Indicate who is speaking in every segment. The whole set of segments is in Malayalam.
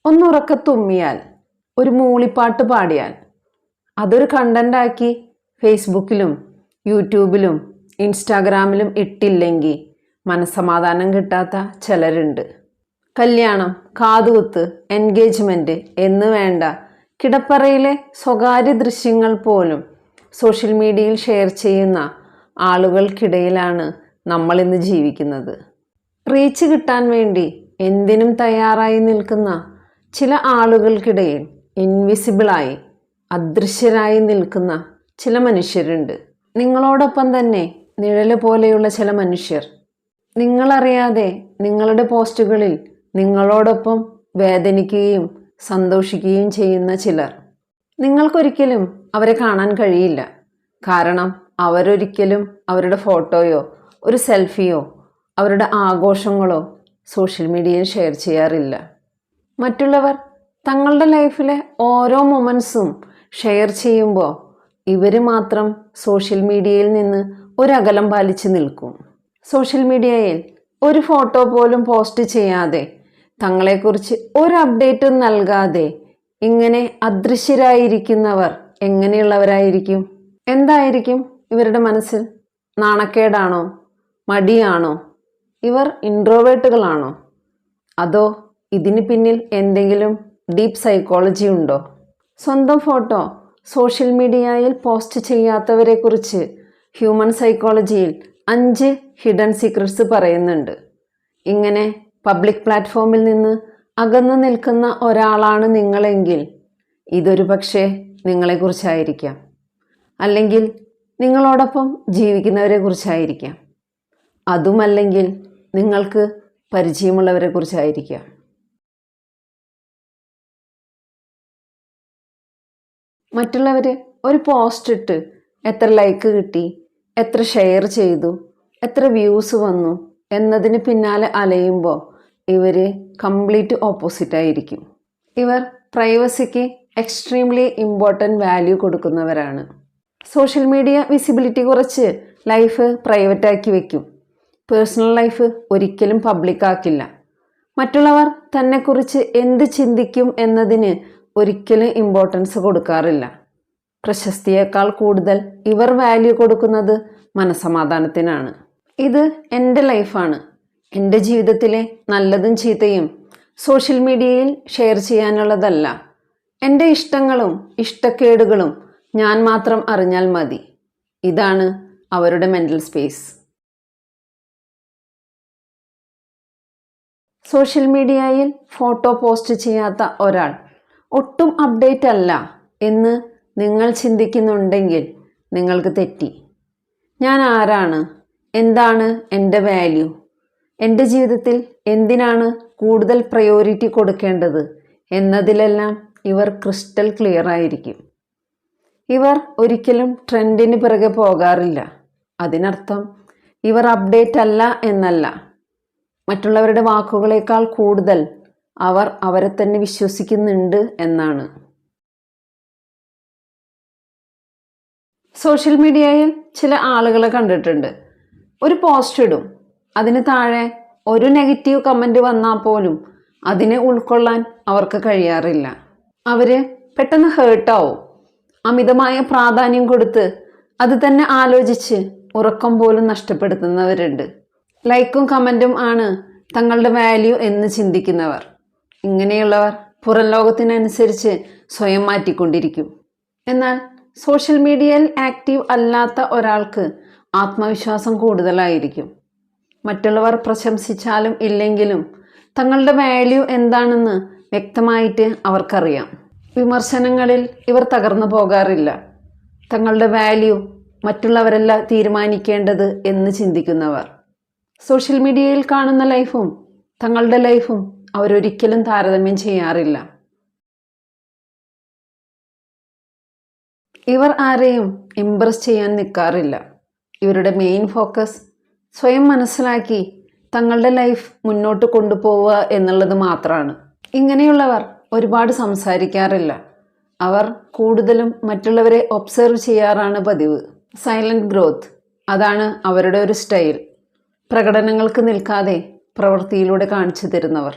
Speaker 1: ഒന്നുറക്കെ തുമ്മിയാൽ, ഒരു മൂളിപ്പാട്ട് പാടിയാൽ അതൊരു കണ്ടൻ്റാക്കി ഫേസ്ബുക്കിലും യൂട്യൂബിലും ഇൻസ്റ്റാഗ്രാമിലും ഇട്ടില്ലെങ്കിൽ മനസ്സമാധാനം കിട്ടാത്ത ചിലരുണ്ട്. കല്യാണം, കാതുകുത്ത്, എൻഗേജ്മെൻറ്റ് എന്ന് വേണ്ട കിടപ്പറയിലെ സ്വകാര്യ ദൃശ്യങ്ങൾ പോലും സോഷ്യൽ മീഡിയയിൽ ഷെയർ ചെയ്യുന്ന ആളുകൾക്കിടയിലാണ് നമ്മളിന്ന് ജീവിക്കുന്നത്. റീച്ച് കിട്ടാൻ വേണ്ടി എന്തിനും തയ്യാറായി നിൽക്കുന്ന ചില ആളുകൾക്കിടയിൽ ഇൻവിസിബിളായി, അദൃശ്യരായി നിൽക്കുന്ന ചില മനുഷ്യരുണ്ട്. നിങ്ങളോടൊപ്പം തന്നെ നിഴല് പോലെയുള്ള ചില മനുഷ്യർ. നിങ്ങളറിയാതെ നിങ്ങളുടെ പോസ്റ്റുകളിൽ നിങ്ങളോടൊപ്പം വേദനിക്കുകയും സന്തോഷിക്കുകയും ചെയ്യുന്ന ചിലർ. നിങ്ങൾക്കൊരിക്കലും അവരെ കാണാൻ കഴിയില്ല. കാരണം അവരൊരിക്കലും അവരുടെ ഫോട്ടോയോ ഒരു സെൽഫിയോ അവരുടെ ആഘോഷങ്ങളോ സോഷ്യൽ മീഡിയയിൽ ഷെയർ ചെയ്യാറില്ല. മറ്റുള്ളവർ തങ്ങളുടെ ലൈഫിലെ ഓരോ മൊമെൻറ്റ്സും ഷെയർ ചെയ്യുമ്പോൾ ഇവർ മാത്രം സോഷ്യൽ മീഡിയയിൽ നിന്ന് ഒരകലം പാലിച്ച് നിൽക്കും. സോഷ്യൽ മീഡിയയിൽ ഒരു ഫോട്ടോ പോലും പോസ്റ്റ് ചെയ്യാതെ, തങ്ങളെക്കുറിച്ച് ഒരു അപ്ഡേറ്റും നൽകാതെ ഇങ്ങനെ അദൃശ്യരായിരിക്കുന്നവർ എങ്ങനെയുള്ളവരായിരിക്കും? എന്തായിരിക്കും ഇവരുടെ മനസ്സിൽ? നാണക്കേടാണോ? മടിയാണോ? ഇവർ ഇൻട്രോവേർട്ടുകളാണോ? അതോ ഇതിന് പിന്നിൽ എന്തെങ്കിലും ഡീപ്പ് സൈക്കോളജി ഉണ്ടോ? സ്വന്തം ഫോട്ടോ സോഷ്യൽ മീഡിയയിൽ പോസ്റ്റ് ചെയ്യാത്തവരെക്കുറിച്ച് ഹ്യൂമൻ സൈക്കോളജിയിൽ 5 ഹിഡൻ സീക്രട്സ് പറയുന്നുണ്ട്. ഇങ്ങനെ പബ്ലിക് പ്ലാറ്റ്ഫോമിൽ നിന്ന് അകന്നു നിൽക്കുന്ന ഒരാളാണ് നിങ്ങളെങ്കിൽ ഇതൊരു പക്ഷേ നിങ്ങളെക്കുറിച്ചായിരിക്കാം. അല്ലെങ്കിൽ നിങ്ങളോടൊപ്പം ജീവിക്കുന്നവരെ കുറിച്ചായിരിക്കാം. അതുമല്ലെങ്കിൽ നിങ്ങൾക്ക് പരിചയമുള്ളവരെ കുറിച്ചായിരിക്കാം. മറ്റുള്ളവർ ഒരു പോസ്റ്റ് ഇട്ട് എത്ര ലൈക്ക് കിട്ടി, എത്ര ഷെയർ ചെയ്തു, എത്ര വ്യൂസ് വന്നു എന്നതിന് പിന്നാലെ അലയുമ്പോൾ ഇവർ കംപ്ലീറ്റ് ഓപ്പോസിറ്റായിരിക്കും. ഇവർ പ്രൈവസിക്ക് എക്സ്ട്രീംലി ഇമ്പോർട്ടൻ്റ് വാല്യൂ കൊടുക്കുന്നവരാണ്. സോഷ്യൽ മീഡിയ വിസിബിലിറ്റി കുറച്ച് ലൈഫ് പ്രൈവറ്റാക്കി വയ്ക്കും. പേഴ്സണൽ ലൈഫ് ഒരിക്കലും പബ്ലിക്കാക്കില്ല. മറ്റുള്ളവർ തന്നെക്കുറിച്ച് എന്ത് ചിന്തിക്കും എന്നതിന് ഒരിക്കലും ഇമ്പോർട്ടൻസ് കൊടുക്കാറില്ല. പ്രശസ്തിയേക്കാൾ കൂടുതൽ ഇവർ വാല്യൂ കൊടുക്കുന്നത് മനസ്സമാധാനത്തിനാണ്. ഇത് എൻ്റെ ലൈഫാണ്, എൻ്റെ ജീവിതത്തിലെ നല്ലതും ചീത്തയും സോഷ്യൽ മീഡിയയിൽ ഷെയർ ചെയ്യാനുള്ളതല്ല. എൻ്റെ ഇഷ്ടങ്ങളും ഇഷ്ടക്കേടുകളും ഞാൻ മാത്രം അറിഞ്ഞാൽ മതി. ഇതാണ് അവരുടെ മെൻ്റൽ സ്പേസ്. സോഷ്യൽ മീഡിയയിൽ ഫോട്ടോ പോസ്റ്റ് ചെയ്യാത്ത ഒരാൾ ഒട്ടും അപ്ഡേറ്റ് അല്ല എന്ന് നിങ്ങൾ ചിന്തിക്കുന്നുണ്ടെങ്കിൽ നിങ്ങൾക്ക് തെറ്റി. ഞാൻ ആരാണ്? എന്താണ് എൻ്റെ വാല്യൂ? എൻ്റെ ജീവിതത്തിൽ എന്തിനാണ് കൂടുതൽ പ്രയോറിറ്റി കൊടുക്കേണ്ടത് എന്നതിലെല്ലാം ഇവർ ക്രിസ്റ്റൽ ക്ലിയർ ആയിരിക്കും. ഇവർ ഒരിക്കലും ട്രെൻഡിന് പിറകെ പോകാറില്ല. അതിനർത്ഥം ഇവർ അപ്ഡേറ്റ് അല്ല എന്നല്ല. മറ്റുള്ളവരുടെ വാക്കുകളേക്കാൾ കൂടുതൽ അവർ അവരെ തന്നെ വിശ്വസിക്കുന്നുണ്ട് എന്നാണ്. സോഷ്യൽ മീഡിയയിൽ ചില ആളുകളെ കണ്ടിട്ടുണ്ട്. ഒരു പോസ്റ്റ് ഇടും, അതിന് താഴെ ഒരു നെഗറ്റീവ് കമൻറ്റ് വന്നാൽ പോലും അതിനെ ഉൾക്കൊള്ളാൻ അവർക്ക് കഴിയാറില്ല. അവർ പെട്ടെന്ന് ഹേർട്ടാവും. അമിതമായ പ്രാധാന്യം കൊടുത്ത് അത് തന്നെ ആലോചിച്ച് ഉറക്കം പോലും നഷ്ടപ്പെടുത്തുന്നവരുണ്ട്. ലൈക്കും കമൻറ്റും ആണ് തങ്ങളുടെ വാല്യൂ എന്ന് ചിന്തിക്കുന്നവർ. ഇങ്ങനെയുള്ളവർ പുറം ലോകത്തിനനുസരിച്ച് സ്വയം മാറ്റിക്കൊണ്ടിരിക്കും. എന്നാൽ സോഷ്യൽ മീഡിയയിൽ ആക്റ്റീവ് അല്ലാത്ത ഒരാൾക്ക് ആത്മവിശ്വാസം കൂടുതലായിരിക്കും. മറ്റുള്ളവർ പ്രശംസിച്ചാലും ഇല്ലെങ്കിലും തങ്ങളുടെ വാല്യൂ എന്താണെന്ന് വ്യക്തമായിട്ട് അവർക്കറിയാം. വിമർശനങ്ങളിൽ ഇവർ തകർന്നു പോകാറില്ല. തങ്ങളുടെ വാല്യൂ മറ്റുള്ളവരല്ല തീരുമാനിക്കേണ്ടത് എന്ന് ചിന്തിക്കുന്നവർ. സോഷ്യൽ മീഡിയയിൽ കാണുന്ന ലൈഫും തങ്ങളുടെ ലൈഫും അവരൊരിക്കലും താരതമ്യം ചെയ്യാറില്ല. ഇവർ ആരെയും ഇംപ്രസ് ചെയ്യാൻ നിൽക്കാറില്ല. ഇവരുടെ മെയിൻ ഫോക്കസ് സ്വയം മനസ്സിലാക്കി തങ്ങളുടെ ലൈഫ് മുന്നോട്ട് കൊണ്ടുപോവുക എന്നുള്ളത് മാത്രമാണ്. ഇങ്ങനെയുള്ളവർ ഒരുപാട് സംസാരിക്കാറില്ല. അവർ കൂടുതലും മറ്റുള്ളവരെ ഒബ്സർവ് ചെയ്യാറാണ് പതിവ്. സൈലന്റ് ഗ്രോത്ത്, അതാണ് അവരുടെ ഒരു സ്റ്റൈൽ. പ്രകടനങ്ങൾക്ക് നിൽക്കാതെ പ്രവൃത്തിയിലൂടെ കാണിച്ചു തരുന്നവർ.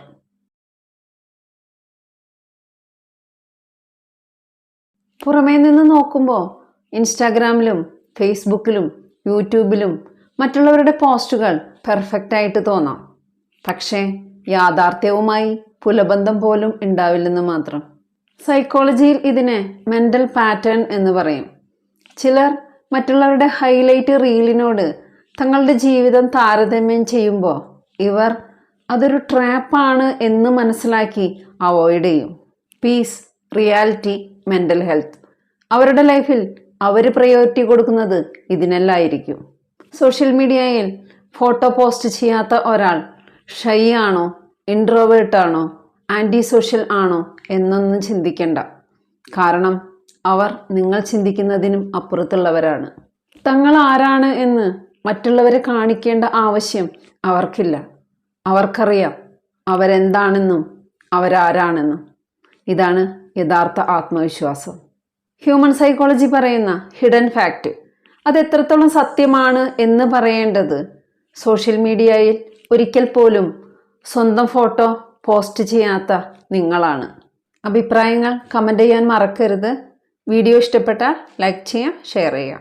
Speaker 1: പുറമേ നിന്ന് നോക്കുമ്പോൾ ഇൻസ്റ്റാഗ്രാമിലും ഫേസ്ബുക്കിലും യൂട്യൂബിലും മറ്റുള്ളവരുടെ പോസ്റ്റുകൾ പെർഫെക്റ്റ് ആയിട്ട് തോന്നാം. പക്ഷേ യാഥാർത്ഥ്യവുമായി പുലബന്ധം പോലും ഉണ്ടാവില്ലെന്ന് മാത്രം. സൈക്കോളജിയിൽ ഇതിനെ മെൻ്റൽ പാറ്റേൺ എന്ന് പറയും. ചിലർ മറ്റുള്ളവരുടെ ഹൈലൈറ്റ് റീലിനോട് തങ്ങളുടെ ജീവിതം താരതമ്യം ചെയ്യുമ്പോൾ ഇവർ അതൊരു ട്രാപ്പാണ് എന്ന് മനസ്സിലാക്കി അവോയ്ഡ് ചെയ്യും. Peace, reality, mental health. അവരുടെ ലൈഫിൽ അവർ പ്രയോറിറ്റി കൊടുക്കുന്നത് ഇതിനെല്ലാമായിരിക്കും. സോഷ്യൽ മീഡിയയിൽ ഫോട്ടോ പോസ്റ്റ് ചെയ്യാത്ത ഒരാൾ ഷൈ ആണോ, ഇൻട്രോവേർട്ട് ആണോ, ആൻറ്റി സോഷ്യൽ ആണോ എന്നൊന്നും ചിന്തിക്കണ്ട. കാരണം അവർ നിങ്ങൾ ചിന്തിക്കുന്നതിനും അപ്പുറത്തുള്ളവരാണ്. തങ്ങൾ ആരാണ് എന്ന് മറ്റുള്ളവരെ കാണിക്കേണ്ട ആവശ്യം അവർക്കില്ല. അവർക്കറിയാം അവരെന്താണെന്നും അവരാരാണെന്നും. ഇതാണ് യഥാർത്ഥ ആത്മവിശ്വാസം. ഹ്യൂമൻ സൈക്കോളജി പറയുന്ന ഹിഡൻ ഫാക്റ്റ്, അത് എത്രത്തോളം സത്യമാണ് എന്ന് പറയേണ്ടത് സോഷ്യൽ മീഡിയയിൽ ഒരിക്കൽ പോലും സ്വന്തം ഫോട്ടോ പോസ്റ്റ് ചെയ്യാത്ത നിങ്ങളാണ്. അഭിപ്രായങ്ങൾ കമൻ്റ് ചെയ്യാൻ മറക്കരുത്. വീഡിയോ ഇഷ്ടപ്പെട്ടാൽ ലൈക്ക് ചെയ്യുക, ഷെയർ ചെയ്യുക.